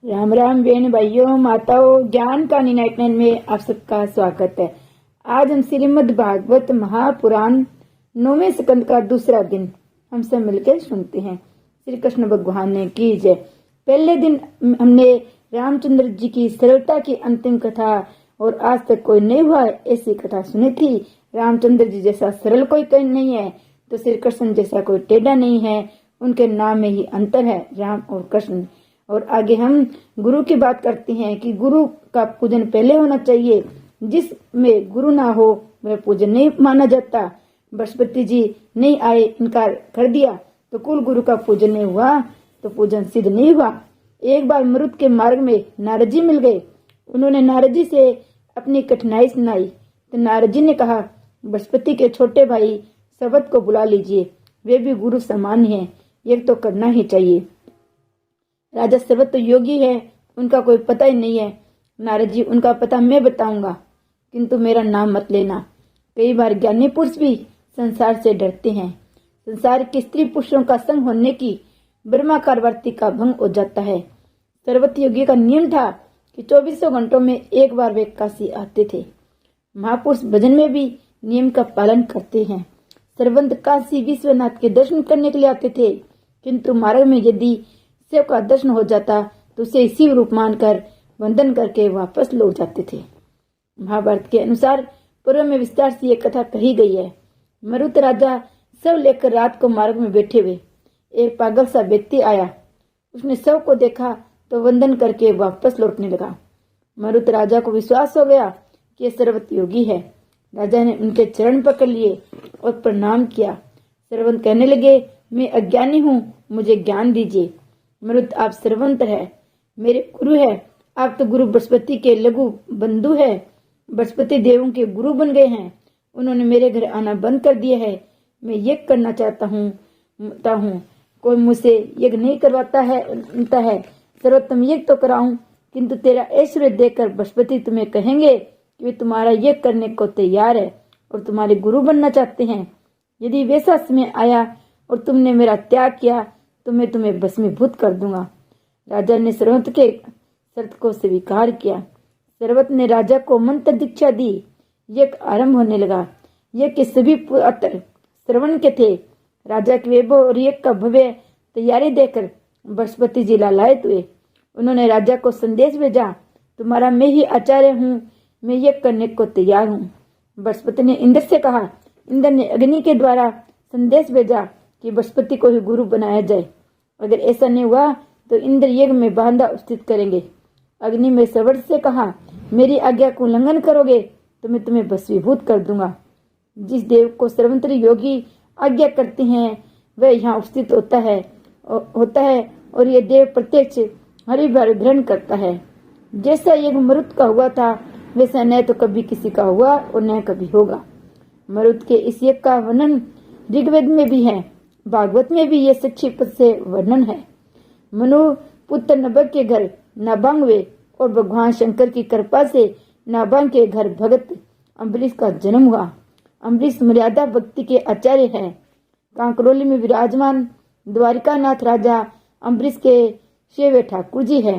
राम राम बहन भाइयों माताओं, ज्ञान का 99 में आप सबका स्वागत है। आज हम श्रीमद् भागवत महापुराण 9वें स्कंद का दूसरा दिन हम सब मिलकर सुनते हैं। श्री कृष्ण भगवान ने की जय। पहले दिन हमने रामचंद्र जी की सरलता की अंतिम कथा और आज तक कोई नहीं हुआ ऐसी कथा सुनी थी। रामचंद्र जी जैसा सरल कोई नहीं है तो श्री कृष्ण जैसा कोई टेढ़ा नहीं है। उनके नाम में ही अंतर है, राम और कृष्ण। और आगे हम गुरु की बात करते हैं कि गुरु का पूजन पहले होना चाहिए। जिसमें गुरु ना हो वह पूजन नहीं माना जाता। बृहस्पति जी नहीं आए, इनकार कर दिया तो कुल गुरु का पूजन नहीं हुआ, तो पूजन सिद्ध नहीं हुआ। एक बार मरुत के मार्ग में नारद जी मिल गए। उन्होंने नारद जी से अपनी कठिनाई सुनाई तो नारद जी ने कहा, बृहस्पति के छोटे भाई सवत को बुला लीजिए, वे भी गुरु समान हैं, ये तो करना ही चाहिए। राजा सर्वत तो योगी है, उनका कोई पता ही नहीं है। नारद जी, उनका पता मैं बताऊंगा, किंतु मेरा नाम मत लेना। कई बार ज्ञानी पुरुष भी संसार से डरते हैं। संसार के स्त्री पुरुषों का संग होने की ब्रह्माकार वर्ती का भंग हो जाता है। सर्वत योगी का नियम था कि 24 घंटों में एक बार वे काशी आते थे। महापुरुष भजन में भी नियम का पालन करते हैं। सर्वंत काशी विश्वनाथ के दर्शन करने के लिए आते थे, किंतु मार्ग में यदि शिव का दर्शन हो जाता तो उसे शिव रूप मानकर वंदन करके वापस लौट जाते थे। महाभारत के अनुसार पूर्व में विस्तार से ये कथा कही गई है। मरुत राजा शव लेकर रात को मार्ग में बैठे हुए एक पागल सा व्यक्ति आया। उसने शव को देखा तो वंदन करके वापस लौटने लगा। मरुत राजा को विश्वास हो गया कि यह सर्वत योगी है। राजा ने उनके चरण पकड़ लिए और प्रणाम किया। सर्वंत कहने लगे, मैं अज्ञानी हूँ, मुझे ज्ञान दीजिए। मरुत, आप सर्वंत है, मेरे गुरु है। आप तो गुरु बृहस्पति के लघु बंधु है। बृहस्पति देवों के गुरु बन गए हैं। उन्होंने मेरे घर आना बंद कर दिया है। मैं यज्ञ करना चाहता हूँ। कोई मुझसे यज्ञ नहीं करवाता है। सर्वोत्तम यज्ञ तो कराऊं, किंतु तेरा ऐश्वर्य देखकर बृहस्पति तुम्हें कहेंगे कि वे तुम्हारा यज्ञ करने को तैयार है और तुम्हारे गुरु बनना चाहते हैं। यदि वैसा समय आया और तुमने मेरा त्याग किया तो मैं तुम्हें भस्मीभूत कर दूंगा। राजा ने सर्वत के शर्त को स्वीकार किया। सर्वत ने राजा को मंत्र दीक्षा दी। यज्ञ आरंभ होने लगा। यज्ञ के सभी पात्र श्रवण के थे। राजा के वैभव और यज्ञ का भव्य तैयारी देखकर बृहस्पति जी लालायित हुए। उन्होंने राजा को संदेश भेजा, तुम्हारा मैं ही आचार्य हूँ, मैं यज्ञ करने को तैयार हूँ। बृहस्पति ने इंद्र से कहा। इंद्र ने अग्नि के द्वारा संदेश भेजा कि बृहस्पति को ही गुरु बनाया जाए। अगर ऐसा नहीं हुआ तो इंद्र यज्ञ में बांधा स्थित करेंगे। अग्नि में सर्वत से कहा, मेरी आज्ञा को उल्लंघन करोगे तो मैं तुम्हें भस्मीभूत कर दूंगा। जिस देव को सर्वंत्र योगी आज्ञा करते हैं वह यहाँ उपस्थित होता है और ये देव प्रत्यक्ष हरि भर ग्रहण करता है। जैसा यज्ञ मरुत का हुआ था वैसा न तो कभी किसी का हुआ और न कभी होगा। मरुत के इस यज्ञ का वर्णन ऋग्वेद में भी है, भागवत में भी ये संक्षिप्त से वर्णन है। मनु पुत्र नभग के घर नाबांग हुए और भगवान शंकर की कृपा से नाबांग के घर भगत अम्बरीश का जन्म हुआ। अम्बरीश मर्यादा भक्ति के आचार्य हैं। कांकरोली में विराजमान द्वारिकानाथ राजा अम्बरीश के शेवे ठाकुर जी है।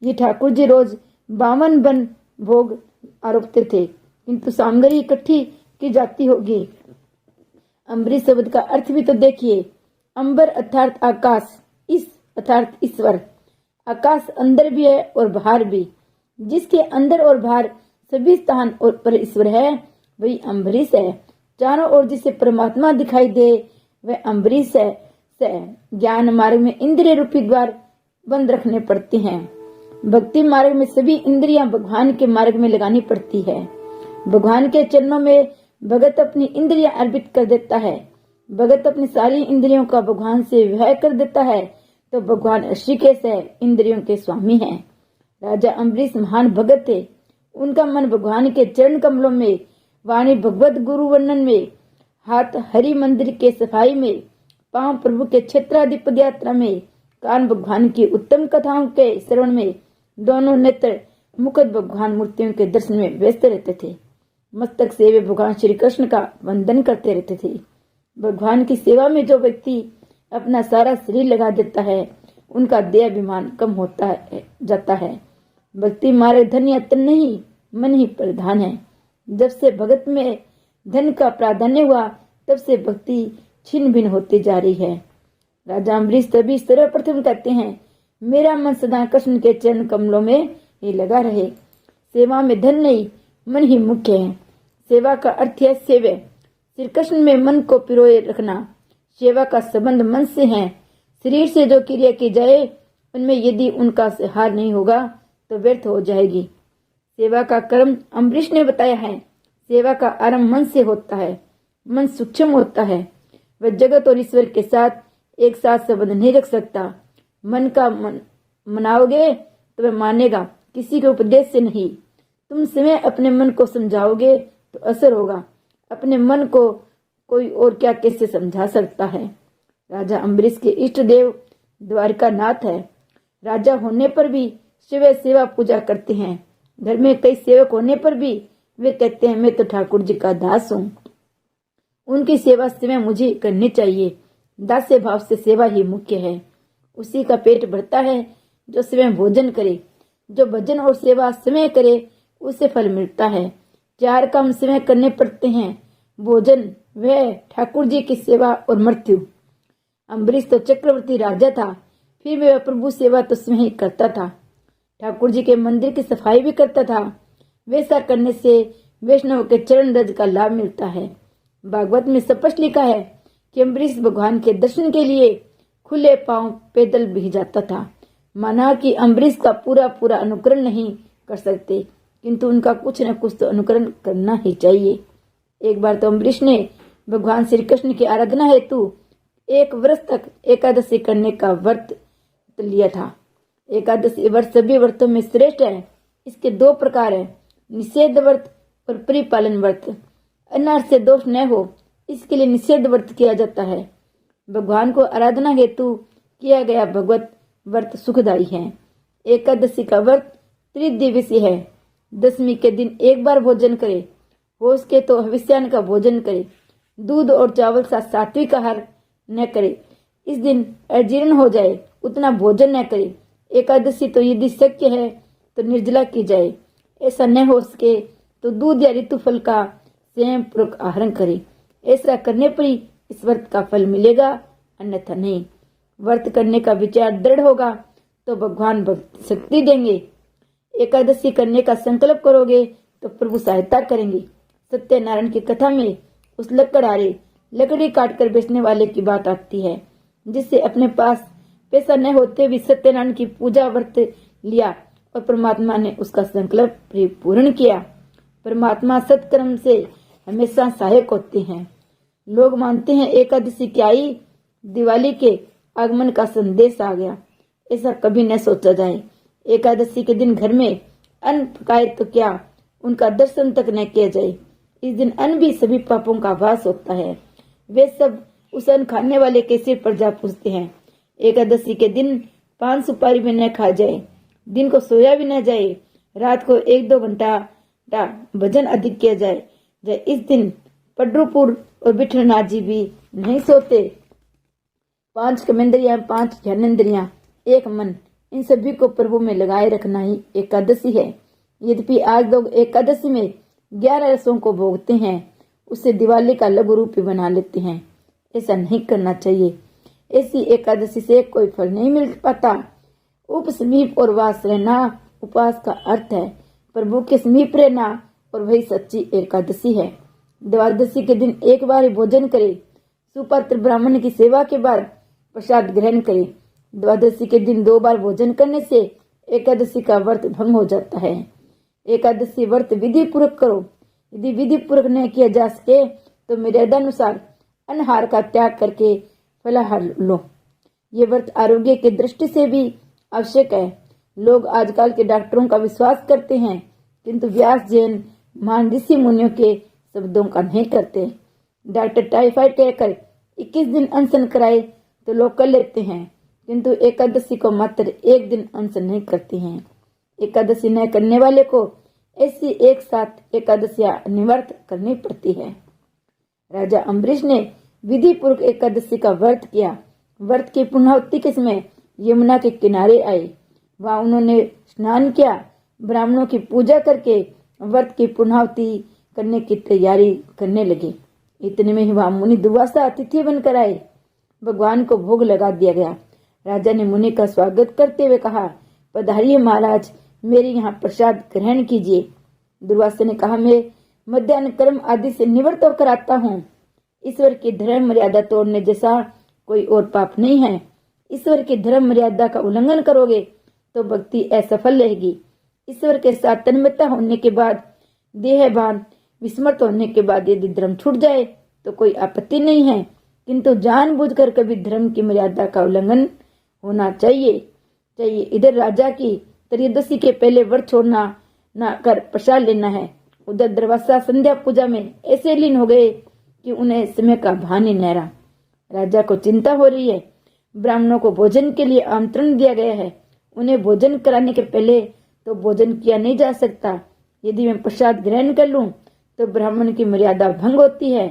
ये ठाकुर जी रोज 52 बन भोग आरोपते थे, किंतु सामग्री इकट्ठी की जाती होगी। अम्बरीश शब्द का अर्थ भी तो देखिए। अंबर अर्थात आकाश, इस अर्थात ईश्वर। आकाश अंदर भी है और बाहर भी। जिसके अंदर और बाहर सभी स्थान और पर ईश्वर है वही अम्बरीश है। चारों ओर जिसे परमात्मा दिखाई दे वह अम्बरीश है। ज्ञान मार्ग में इंद्रिय रूपी द्वार बंद रखने पड़ते हैं। भक्ति मार्ग में सभी इंद्रियां भगवान के मार्ग में लगानी पड़ती है। भगवान के चरणों में भगत अपनी इंद्रियां अर्पित कर देता है। भगत अपनी सारी इंद्रियों का भगवान से विवाह कर देता है तो भगवान ऋषिकेश है, इंद्रियों के स्वामी हैं। राजा अम्बरीश महान भगत थे। उनका मन भगवान के चरण कमलों में, वाणी भगवत गुरु वर्णन में, हाथ हरि मंदिर के सफाई में, पांव प्रभु के क्षेत्रादि पदयात्रा में, कान भगवान की उत्तम कथाओं के श्रवण में, दोनों नेत्र मुकुट भगवान मूर्तियों के दर्शन में व्यस्त रहते थे। मस्तक से वे भगवान श्री कृष्ण का वंदन करते रहते थे। भगवान की सेवा में जो व्यक्ति अपना सारा शरीर लगा देता है उनका देहाभिमान कम होता जाता है। भक्ति मार्ग धन या तन नहीं, मन ही प्रधान है। जब से भगत में धन का प्राधान्य हुआ, तब से भक्ति छिन्न भिन्न होती जा रही है। राजा अम्बरीश तभी सर्वप्रथम कहते हैं, मेरा मन सदा कृष्ण के चरण कमलों में ही लगा रहे। सेवा में धन नहीं, मन ही मुख्य है। सेवा का अर्थ है सेवे, श्री कृष्ण में मन को पिरोए रखना। सेवा का संबंध मन से है। शरीर से जो क्रिया की जाए, उनमें यदि उनका हार नहीं होगा तो व्यर्थ हो जाएगी। सेवा का कर्म अम्बरीश ने बताया है। सेवा का आरंभ मन से होता है। मन सूक्ष्म होता है, वह जगत और ईश्वर के साथ एक साथ संबंध नहीं रख सकता। मन का मनाओगे तो वह मानेगा, किसी के उपदेश से नहीं। तुम स्वयं अपने मन को समझाओगे तो असर होगा। अपने मन को कोई और क्या कैसे समझा सकता है। राजा अम्बरीश के इष्ट देव द्वारिका नाथ है। राजा होने पर भी शिव सेवा पूजा करते हैं। घर में कई सेवक होने पर भी वे कहते हैं, मैं तो ठाकुर जी का दास हूँ, उनकी सेवा स्वयं मुझे करनी चाहिए। दास्य भाव से सेवा ही मुख्य है। उसी का पेट भरता है जो स्वयं भोजन करे। जो भजन और सेवा स्वयं करे, उसे फल मिलता है। चार काम स्वयं करने पड़ते हैं, भोजन, वह ठाकुर जी की सेवा और मृत्यु। अम्बरीश तो चक्रवर्ती राजा था, फिर वह प्रभु सेवा तो स्वयं ही करता था। ठाकुर जी के मंदिर की सफाई भी करता था। वैसा करने से वैष्णव के चरण रज का लाभ मिलता है। भागवत में स्पष्ट लिखा है कि अम्बरीश भगवान के दर्शन के लिए खुले पांव पैदल भी जाता था। माना कि अम्बरीश का पूरा अनुकरण नहीं कर सकते, किंतु उनका कुछ न कुछ तो अनुकरण करना ही चाहिए। एक बार तो अम्बरीश ने भगवान श्री कृष्ण की आराधना हेतु 1 वर्ष तक एकादशी करने का व्रत लिया था। एकादशी व्रत सभी व्रतों में श्रेष्ठ है। इसके 2 प्रकार है, निषेध व्रत और परिपालन व्रत। अनार से दोष न हो, इसके लिए निषेध व्रत किया जाता है। भगवान को आराधना हेतु किया गया भगवत व्रत सुखदायी है। एकादशी का व्रत त्रिदिवसीय है। दशमी के दिन एक बार भोजन करे, हो सके तो हविष्यान्न का भोजन करे। दूध और चावल सा सात्विक आहार न करे। इस दिन अजीर्ण हो जाए उतना भोजन न करे। एकादशी तो यदि शक्य है तो निर्जला की जाए। ऐसा न हो सके तो दूध या ऋतु फल का स्वयं पूर्वक आहरण करे। ऐसा करने पर ही इस व्रत का फल मिलेगा, अन्यथा नहीं। व्रत करने का विचार दृढ़ होगा तो भगवान भक्ति शक्ति देंगे। एकादशी करने का संकल्प करोगे तो प्रभु सहायता करेंगे। सत्यनारायण की कथा में उस लकड़ी काट कर बेचने वाले की बात आती है, जिससे अपने पास पैसा न होते भी सत्यनारायण की पूजा व्रत लिया और परमात्मा ने उसका संकल्प पूर्ण किया। परमात्मा सत्कर्म से हमेशा सहायक होते हैं। लोग मानते हैं एकादशी की आई, दिवाली के आगमन का संदेश आ गया। ऐसा कभी न सोचा जाए। एकादशी के दिन घर में अन्न पकाए तो क्या, उनका दर्शन तक न किया जाए। इस दिन अन्न भी सभी पापों का वास होता है। वे सब उस अन्न खाने वाले के सिर पर जा पूछते हैं। एकादशी के दिन पान सुपारी भी न खा जाए, दिन को सोया भी न जाए, रात को 1-2 घंटा भजन अधिक किया जाए। इस दिन पड्डूपुर और बिठरनाथ जी भी नहीं सोते। 5 कर्मेंद्रियां, 5 ज्ञानेंद्रियां, 1 मन, इन सभी को प्रभु में लगाए रखना ही एकादशी है। यद्यपि आज लोग एकादशी में 11 रसों को भोगते हैं, उसे दिवाली का लघु रूप ही बना लेते हैं। ऐसा नहीं करना चाहिए। ऐसी एकादशी से कोई फल नहीं मिल पाता। उपसमीप और वास रहना उपवास का अर्थ है। प्रभु के समीप रहना, और वही सच्ची एकादशी है। द्वादशी के दिन एक बार ही भोजन करे। सुपात्र ब्राह्मण की सेवा के बाद प्रसाद ग्रहण करे। द्वादशी के दिन 2 बार भोजन करने से एकादशी का व्रत भंग हो जाता है। एकादशी व्रत विधि पूर्वक करो। यदि विधि पूर्वक न किया जा सके तो मर्यादानुसार अनाहार का त्याग करके फलाहार लो। ये व्रत आरोग्य की दृष्टि से भी आवश्यक है। लोग आजकल के डॉक्टरों का विश्वास करते हैं, किंतु व्यास जैन महान ऋषि मुनियों के शब्दों का नहीं करते। डॉक्टर टाइफाइड कहकर 21 दिन अनशन कराए तो लोग कर लेते हैं, किंतु एकादशी को मात्र 1 दिन अनशन नहीं करते हैं। एकादशी न करने वाले को ऐसी एक साथ एकादशियां अनिवार्य करनी पड़ती है। राजा अम्बरीश ने विधि पूर्वक एकादशी का व्रत किया। व्रत की पूर्णाहुति के समय यमुना के किनारे आए। वहां उन्होंने स्नान किया, ब्राह्मणों की पूजा करके व्रत की पूर्णाहुति करने की तैयारी करने लगे। इतने में ही वहां मुनि दुर्वासा अतिथि बनकर आए। भगवान को भोग लगा दिया गया। राजा ने मुनि का स्वागत करते हुए कहा, पधारिए महाराज, मेरे यहाँ प्रसाद ग्रहण कीजिए। दुर्वासा ने कहा, मैं मध्याह्न कर्म आदि से निवृत्त होकर आता हूँ। ईश्वर की धर्म मर्यादा तोड़ने जैसा कोई और पाप नहीं है। ईश्वर की धर्म मर्यादा का उल्लंघन करोगे तो भक्ति असफल रहेगी। ईश्वर के साथ तन्मयता होने के बाद, देहभान विस्मृत होने के बाद यदि धर्म छूट जाए तो कोई आपत्ति नहीं है, किंतु जानबूझकर कभी धर्म की मर्यादा का उल्लंघन होना चाहिए। इधर राजा की त्रयोदशी के पहले व्रत छोड़ना न कर प्रसाद लेना है। उधर दुर्वासा संध्या पूजा में ऐसे लीन हो गए कि उन्हें समय का भान ही न रहा। राजा को चिंता हो रही है। ब्राह्मणों को भोजन के लिए आमंत्रण दिया गया है। उन्हें भोजन कराने के पहले तो भोजन किया नहीं जा सकता। यदि मैं प्रसाद ग्रहण कर लूं तो ब्राह्मण की मर्यादा भंग होती है।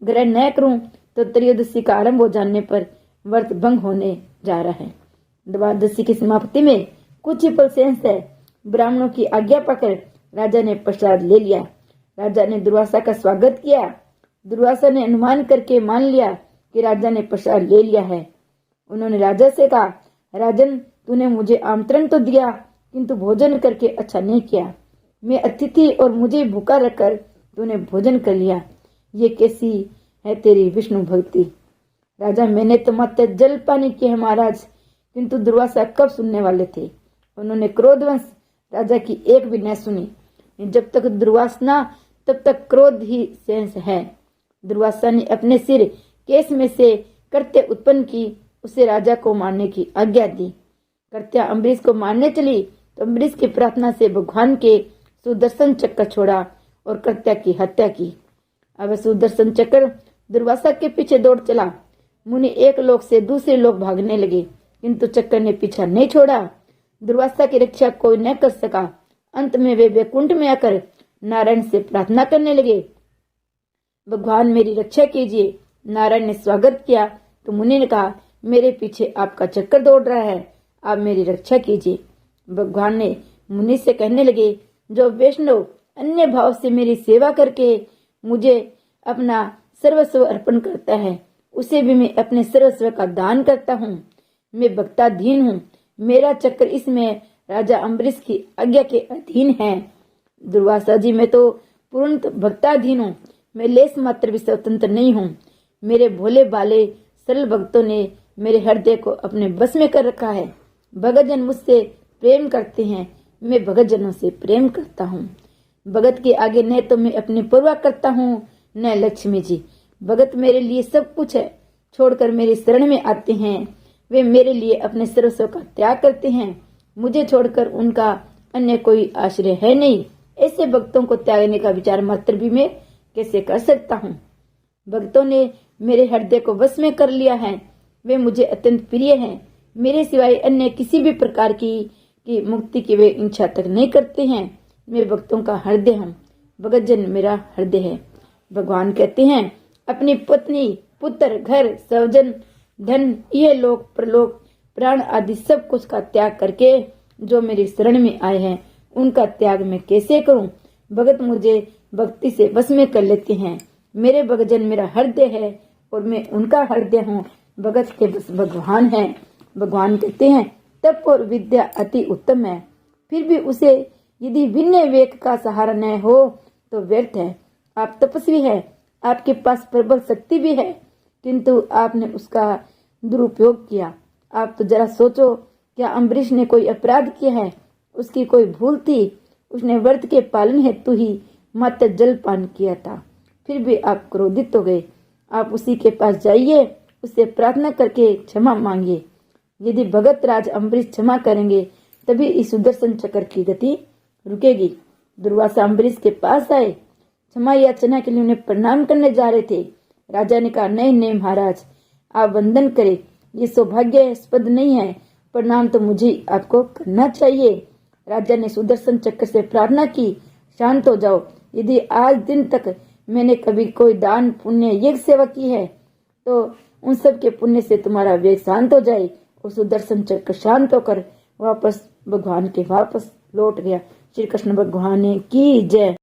ग्रहण न करूं तो त्रयोदशी का आरंभ हो जाने पर व्रत भंग होने जा रहा है। द्वादशी की समाप्ति में कुछ ही पल शेष है। ब्राह्मणों की आज्ञा पाकर राजा ने प्रसाद ले लिया। राजा ने दुर्वासा का स्वागत किया। दुर्वासा ने अनुमान करके मान लिया कि राजा ने प्रसाद ले लिया है। उन्होंने राजा से कहा, राजन, तूने मुझे आमंत्रण तो दिया किंतु भोजन करके अच्छा नहीं किया। मैं अतिथि और मुझे भूखा रखकर तूने भोजन कर लिया। ये कैसी है तेरी विष्णु भक्ति। राजा, मैंने तो मात्र जल पानी किया है महाराज। किंतु दुर्वासा कब सुनने वाले थे। उन्होंने क्रोधवश राजा की एक भी न सुनी। जब तक दुर्वासना तब तक क्रोध ही शेष है। दुर्वासा ने अपने सिर केस में से कर्त्या उत्पन्न की, उसे राजा को मारने की आज्ञा दी। कर्त्या अम्बरीश को मारने चली तो अम्बरीश की प्रार्थना से भगवान के सुदर्शन चक्र छोड़ा और कर्त्या की हत्या की। अब सुदर्शन चक्र दुर्वासा के पीछे दौड़ चला। मुनि एक लोक से दूसरे लोक भागने लगे, किंतु चक्र ने पीछा नहीं छोड़ा। दुर्वासा की रक्षा कोई न कर सका। अंत में वे वैकुंठ में आकर नारायण से प्रार्थना करने लगे, भगवान मेरी रक्षा कीजिए। नारायण ने स्वागत किया तो मुनि ने कहा, मेरे पीछे आपका चक्कर दौड़ रहा है, आप मेरी रक्षा कीजिए। भगवान ने मुनि से कहने लगे, जो वैष्णव अन्य भाव से मेरी सेवा करके मुझे अपना सर्वस्व अर्पण करता है, उसे भी मैं अपने सर्वस्व का दान करता हूँ। मैं भक्ताधीन हूँ। मेरा चक्र इसमें राजा अम्बरीश की आज्ञा के अधीन है। दुर्वासा जी, मैं तो पूर्ण भक्ताधीन हूँ। मैं लेस मात्र भी स्वतंत्र नहीं हूँ। मेरे भोले भाले सरल भक्तों ने मेरे हृदय को अपने बस में कर रखा है। भगतजन मुझसे प्रेम करते हैं, मैं भगतजनों से प्रेम करता हूँ। भगत के आगे न तो मैं अपनी परवाह करता हूँ न लक्ष्मी जी। भगत मेरे लिए सब कुछ है। छोड़कर मेरी शरण में आते हैं, वे मेरे लिए अपने सर्वस्व का त्याग करते हैं। मुझे छोड़कर उनका अन्य कोई आश्रय है नहीं। ऐसे भक्तों को त्यागने का विचार मात्र भी मैं कैसे कर सकता हूँ। भक्तों ने मेरे हृदय को वश में कर लिया है। वे मुझे अत्यंत प्रिय हैं। मेरे सिवाय अन्य किसी भी प्रकार की मुक्ति की वे इच्छा तक नहीं करते हैं। मैं भक्तों का हृदय हूँ। भगतजन मेरा हृदय है। भगवान कहते हैं, अपनी पत्नी, पुत्र, घर, स्वजन, धन, यह लोक प्रलोक, प्राण आदि सब कुछ का त्याग करके जो मेरी शरण में आए हैं, उनका त्याग मैं कैसे करूं। भगत मुझे भक्ति से वश में कर लेते हैं। मेरे भगतजन मेरा हृदय है और मैं उनका हृदय हूँ। भगत के बस भगवान है। भगवान कहते हैं, तप और विद्या अति उत्तम है, फिर भी उसे यदि विनय विवेक का सहारा न हो तो व्यर्थ है। आप तपस्वी है, आपके पास प्रबल शक्ति भी है, किंतु आपने उसका दुरुपयोग किया। आप तो जरा सोचो, क्या अम्बरीश ने कोई अपराध किया है? उसकी कोई भूल थी? उसने व्रत के पालन हेतु ही मात्र जल पान किया था, फिर भी आप क्रोधित हो गए। आप उसी के पास जाइए, उससे प्रार्थना करके क्षमा मांगिए। यदि भगत राज अम्बरीश क्षमा करेंगे तभी इस सुदर्शन चक्र की गति रुकेगी। दुर्वासा अम्बरीश के पास आए, क्षमा याचना के लिए उन्हें प्रणाम करने जा रहे थे। राजा ने कहा, नहीं नहीं महाराज, आप वंदन करें, ये सौभाग्यास्पद नहीं है। प्रणाम तो मुझे आपको करना चाहिए। राजा ने सुदर्शन चक्र से प्रार्थना की, शांत हो जाओ। यदि आज दिन तक मैंने कभी कोई दान पुण्य यज्ञ सेवा की है तो उन सब के पुण्य से तुम्हारा वेग शांत हो जाए और सुदर्शन चक्र शांत होकर वापस भगवान के वापस लौट गया। श्री कृष्ण भगवान की जय।